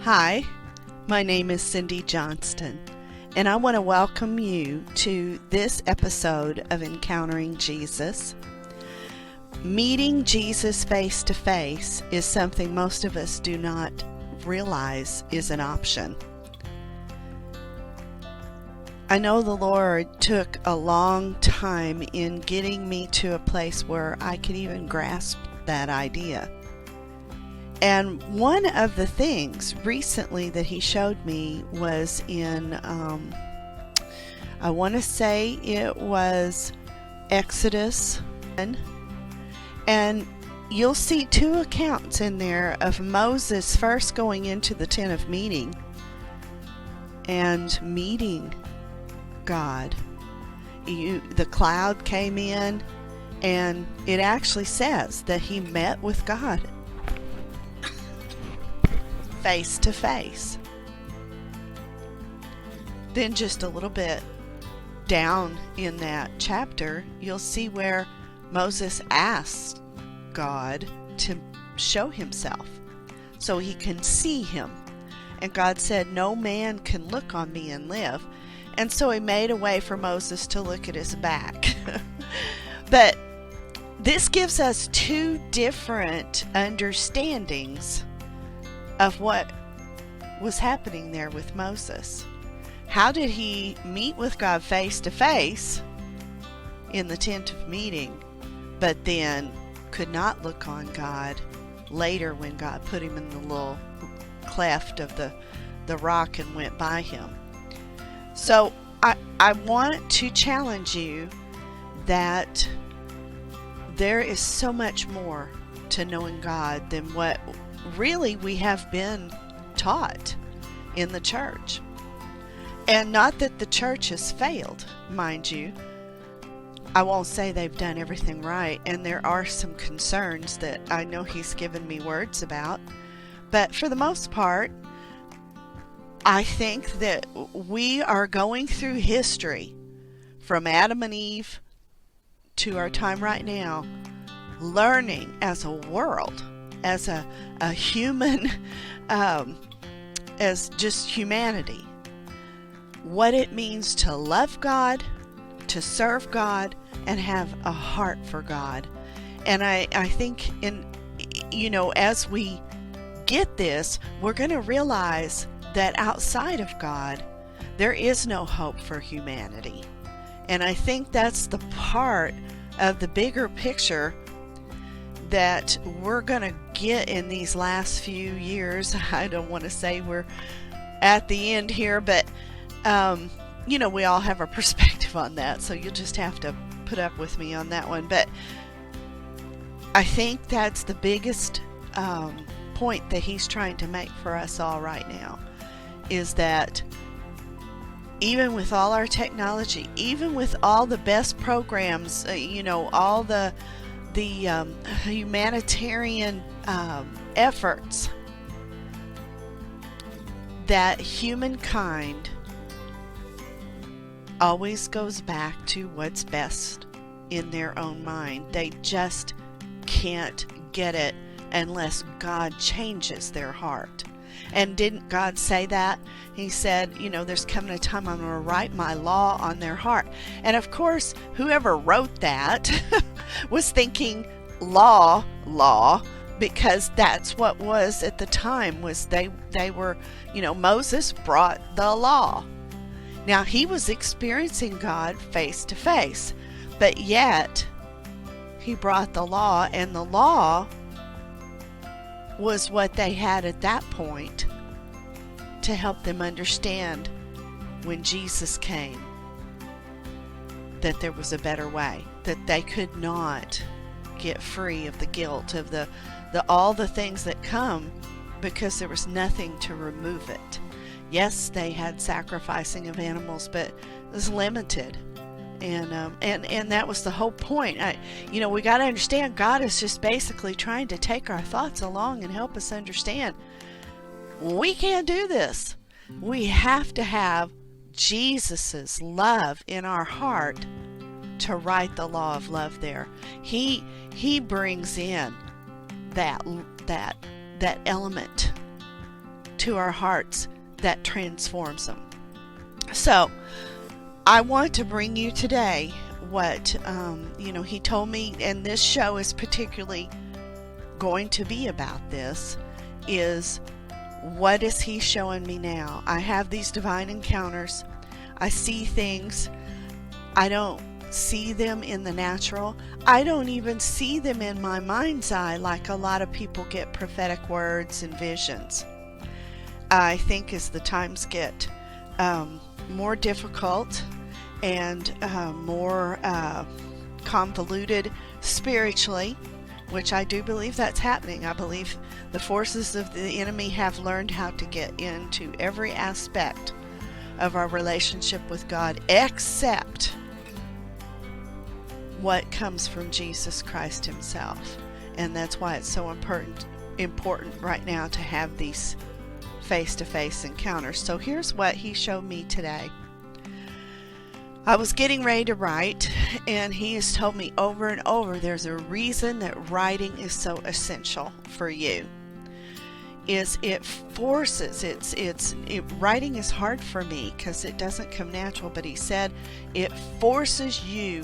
Hi, my name is Cindy Johnston, and I want to welcome you to this episode of Encountering Jesus. Meeting Jesus face to face is something most of us do not realize is an option. I know the Lord took a long time in getting me to a place where I could even grasp that idea. And one of the things recently that He showed me was in, I want to say it was Exodus. And you'll see two accounts in there of Moses first going into the tent of meeting and meeting God. The cloud came in, and it actually says that he met with God face to face. Then just a little bit down in that chapter, you'll see where Moses asked God to show himself so he can see him. And God said, "No man can look on me and live." And so he made a way for Moses to look at his back. But this gives us two different understandings of what was happening there with Moses. How did he meet with God face to face in the tent of meeting, but then could not look on God later when God put him in the little cleft of the rock and went by him? So I want to challenge you that there is so much more to knowing God than what really we have been taught in the church. And not that the church has failed, mind you. I won't say they've done everything right, and there are some concerns that I know He's given me words about. But for the most part, I think that we are going through history from Adam and Eve to our time right now, learning as a world, as a human, as just humanity, what it means to love God, to serve God, and have a heart for God. And I think as we get this, we're going to realize that outside of God, there is no hope for humanity. And I think that's the part of the bigger picture that we're going to get in these last few years. I don't want to say we're at the end here, but we all have a perspective on that, so you'll just have to put up with me on that one. But I think that's the biggest point that He's trying to make for us all right now, is that even with all our technology, even with all the best programs, all the humanitarian efforts, that humankind always goes back to what's best in their own mind. They just can't get it unless God changes their heart. And didn't God say that? He said, there's coming a time I'm going to write my law on their heart. And of course, whoever wrote that was thinking law, because that's what was at the time, was they were, Moses brought the law. Now, he was experiencing God face to face, but yet he brought the law, and the law was what they had at that point to help them understand when Jesus came that there was a better way, that they could not get free of the guilt of the all the things that come, because there was nothing to remove it. Yes, they had sacrificing of animals, but it was limited. And that was the whole point. We got to understand, God is just basically trying to take our thoughts along and help us understand we can't do this. We have to have Jesus's love in our heart to write the law of love there. He brings in that element to our hearts that transforms them. So I want to bring you today what he told me, and this show is particularly going to be about this, is what is he showing me now? I have these divine encounters. I see things. I don't see them in the natural. I don't even see them in my mind's eye like a lot of people get prophetic words and visions. I think as the times get more difficult and more convoluted spiritually, which I do believe that's happening. I believe the forces of the enemy have learned how to get into every aspect of our relationship with God except what comes from Jesus Christ himself. And that's why it's so important right now to have these face-to-face encounters. So here's what he showed me today. I was getting ready to write, and he has told me over and over there's a reason that writing is so essential for you. It forces, writing is hard for me because it doesn't come natural, but he said it forces you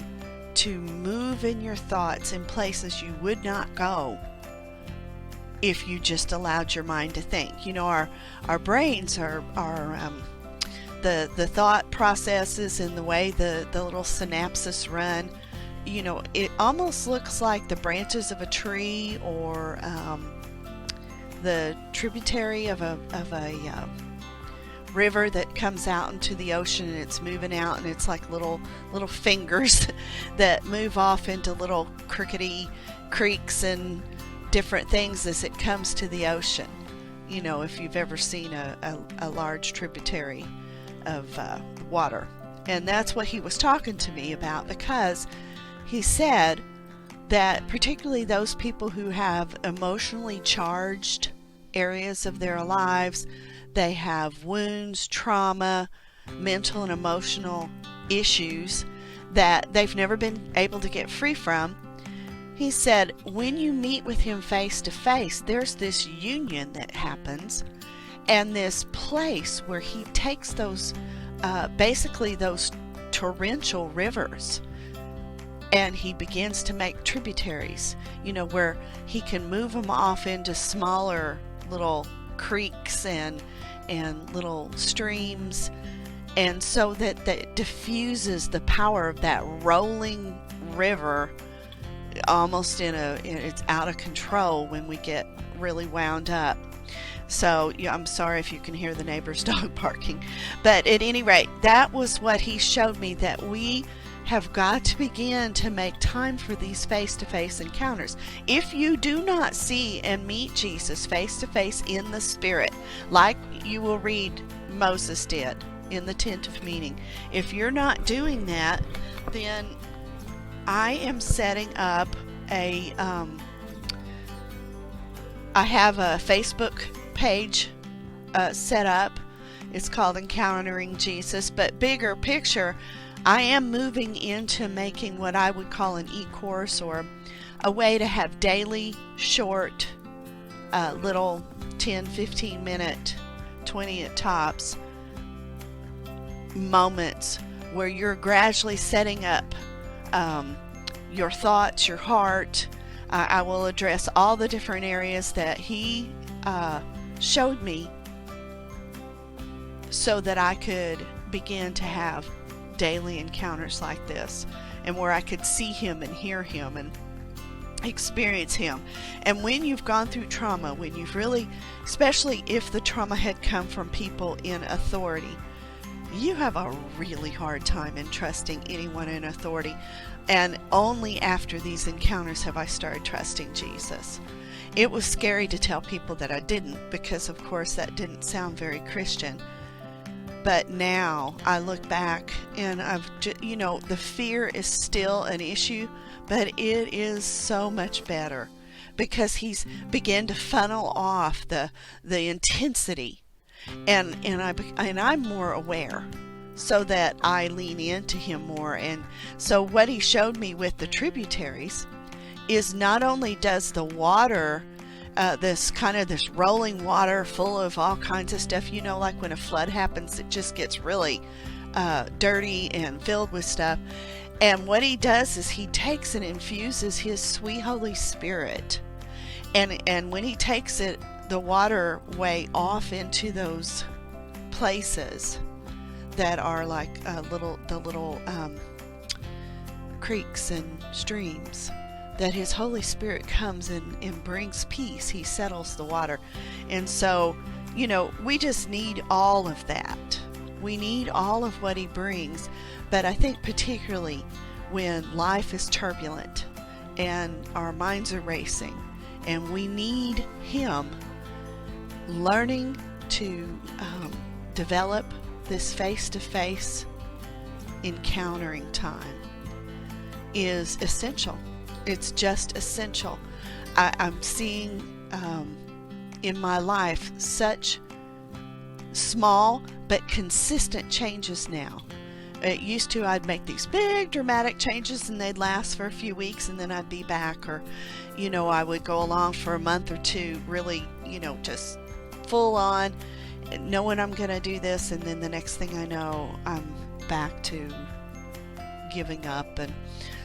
to move in your thoughts in places you would not go if you just allowed your mind to think. Our brains are the thought processes and the way the little synapses run. It almost looks like the branches of a tree or the tributary of a river that comes out into the ocean, and it's moving out, and it's like little fingers that move off into little crickety creeks and different things as it comes to the ocean. If you've ever seen a large tributary of water. And that's what he was talking to me about, because he said that particularly those people who have emotionally charged areas of their lives, they have wounds, trauma, mental and emotional issues that they've never been able to get free from. He said when you meet with him face to face, there's this union that happens, and this place where he takes those basically those torrential rivers, and he begins to make tributaries, where he can move them off into smaller little creeks and little streams, and so that diffuses the power of that rolling river almost it's out of control when we get really wound up. So I'm sorry if you can hear the neighbor's dog barking, but at any rate, that was what he showed me, that we have got to begin to make time for these face-to-face encounters. If you do not see and meet Jesus face-to-face in the Spirit, like you will read Moses did in the tent of meeting, if you're not doing that, then I am setting up I have a Facebook page set up. It's called Encountering Jesus, but bigger picture, I am moving into making what I would call an e-course, or a way to have daily short little 10, 15 minute, 20 at tops moments where you're gradually setting up your thoughts, your heart. I will address all the different areas that he showed me so that I could begin to have daily encounters like this, and where I could see him and hear him and experience him. And when you've gone through trauma, when you've really, especially if the trauma had come from people in authority, you have a really hard time in trusting anyone in authority. And only after these encounters have I started trusting Jesus. It was scary to tell people that I didn't, because of course that didn't sound very Christian. But now I look back and the fear is still an issue, but it is so much better, because he's begun to funnel off the intensity, and I'm more aware, so that I lean into him more. And so what he showed me with the tributaries is not only does the water this rolling water full of all kinds of stuff. Like when a flood happens, it just gets really dirty and filled with stuff. And what he does is he takes and infuses his sweet Holy Spirit. And when he takes it, the waterway off into those places that are like the little creeks and streams, that his Holy Spirit comes and brings peace. He settles the water. And so, we just need all of that. We need all of what he brings. But I think particularly when life is turbulent and our minds are racing, and we need him, learning to develop this face-to-face encountering time is essential. It's just essential. I'm seeing in my life such small but consistent changes now. It used to, I'd make these big dramatic changes and they'd last for a few weeks and then I'd be back, or I would go along for a month or two really just full on knowing I'm gonna do this, and then the next thing I know I'm back to giving up. And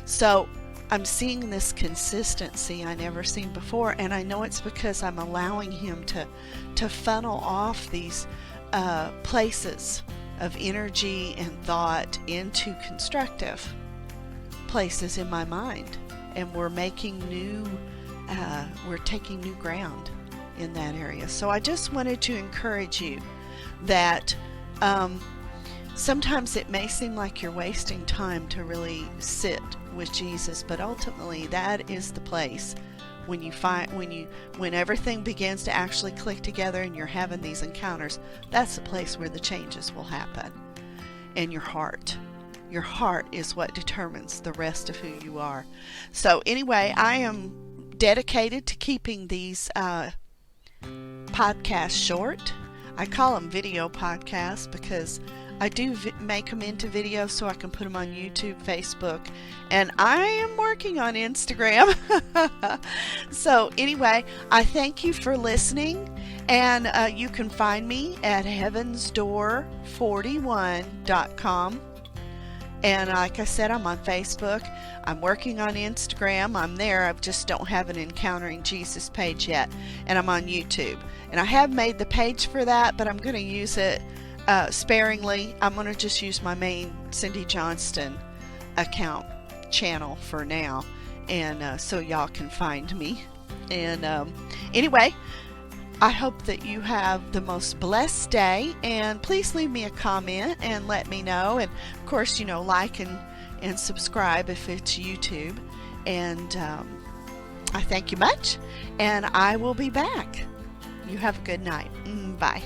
so I'm seeing this consistency I never seen before, and I know it's because I'm allowing him to funnel off these places of energy and thought into constructive places in my mind, and we're taking new ground in that area. So I just wanted to encourage you that sometimes it may seem like you're wasting time to really sit with Jesus, but ultimately that is the place when everything begins to actually click together and you're having these encounters. That's the place where the changes will happen. And your heart is what determines the rest of who you are. So anyway, I am dedicated to keeping these podcasts short. I call them video podcasts because I do make them into video so I can put them on YouTube, Facebook, and I am working on Instagram. So anyway, I thank you for listening, and you can find me at heavensdoor41.com. And like I said, I'm on Facebook. I'm working on Instagram. I'm there. I just don't have an Encountering Jesus page yet. And I'm on YouTube. And I have made the page for that, but I'm going to use it sparingly. I'm going to just use my main Cindy Johnston account channel for now. And so y'all can find me. And anyway, I hope that you have the most blessed day, and please leave me a comment and let me know. And of course, like and subscribe if it's YouTube. And I thank you much, and I will be back. You have a good night. Bye.